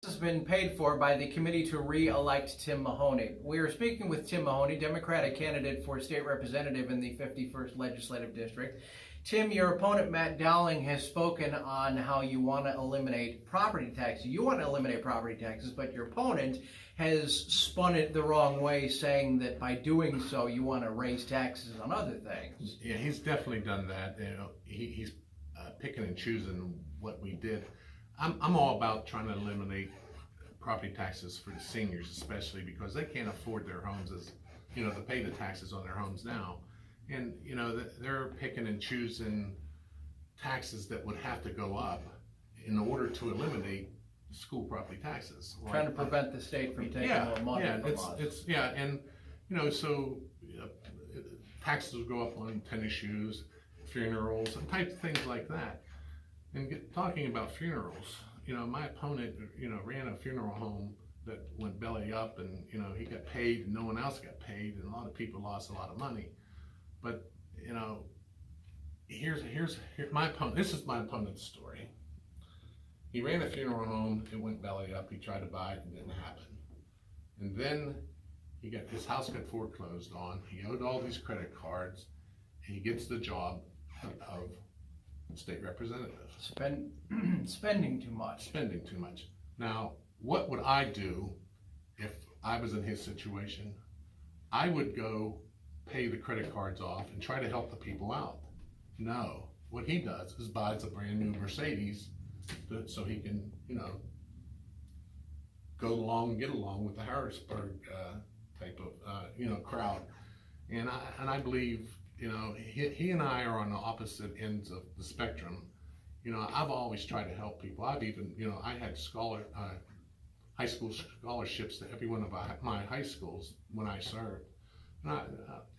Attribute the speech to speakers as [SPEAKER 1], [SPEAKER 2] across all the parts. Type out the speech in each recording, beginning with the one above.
[SPEAKER 1] Has been paid for by the committee to re-elect Tim Mahoney. We are speaking with Tim Mahoney, Democratic candidate for state representative in the 51st Legislative District. Tim, your opponent Matt Dowling has spoken on how you want to eliminate property taxes. You want to eliminate property taxes, but your opponent has spun it the wrong way, saying that by doing so you want to raise taxes on other things.
[SPEAKER 2] Yeah, he's definitely done that. You know, he's picking and choosing what we did. I'm all about trying to eliminate property taxes for the seniors, especially because they can't afford their homes to pay the taxes on their homes now. And, they're picking and choosing taxes that would have to go up in order to eliminate school property taxes.
[SPEAKER 1] Trying to prevent the state from taking more money from us.
[SPEAKER 2] Taxes will go up on tennis shoes, funerals, and types of things like that. And talking about funerals, my opponent, ran a funeral home that went belly up, and he got paid, and no one else got paid, and a lot of people lost a lot of money. But here's my opponent. This is my opponent's story. He ran a funeral home. It went belly up. He tried to buy it. It didn't happen. And then his house got foreclosed on. He owed all these credit cards. And he gets the job of state representative.
[SPEAKER 1] Spending too much.
[SPEAKER 2] Spending too much. Now, what would I do if I was in his situation? I would go pay the credit cards off and try to help the people out. No, what he does is buys a brand new Mercedes so he can, get along with the Harrisburg type of, crowd. And I believe, he and I are on the opposite ends of the spectrum. I've always tried to help people. I've even, I had high school scholarships to every one of my high schools when I served. And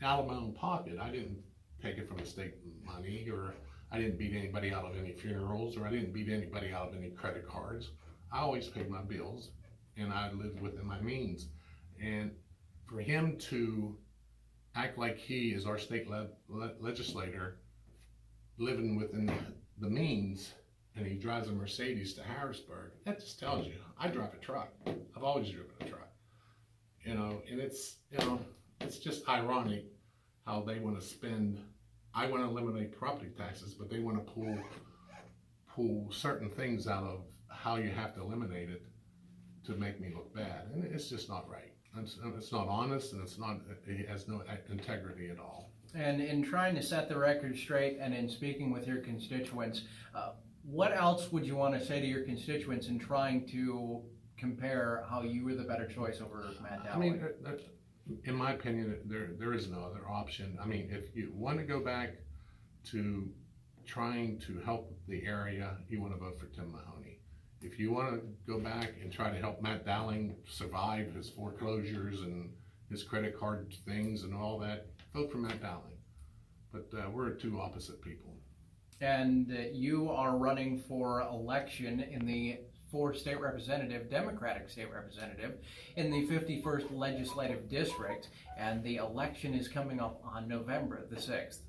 [SPEAKER 2] out of my own pocket. I didn't take it from the state money, or I didn't beat anybody out of any funerals, or I didn't beat anybody out of any credit cards. I always paid my bills, and I lived within my means. And for him to act like he is our state legislator, living within the means, and he drives a Mercedes to Harrisburg, that just tells you, I drive a truck. I've always driven a truck. And it's just ironic how they want to spend. I want to eliminate property taxes, but they want to pull certain things out of how you have to eliminate it to make me look bad. And it's just not right. It's not honest, and it has no integrity at all.
[SPEAKER 1] And in trying to set the record straight and in speaking with your constituents, what else would you want to say to your constituents in trying to compare how you were the better choice over Matt Dowling?
[SPEAKER 2] In my opinion, there is no other option. I mean, if you want to go back to trying to help the area, you want to vote for Tim Mahoney. If you want to go back and try to help Matt Dowling survive his foreclosures and his credit card things and all that, vote for Matt Dowling. But we're two opposite people.
[SPEAKER 1] And you are running for election for state representative, Democratic state representative, in the 51st Legislative District, and the election is coming up on November the 6th.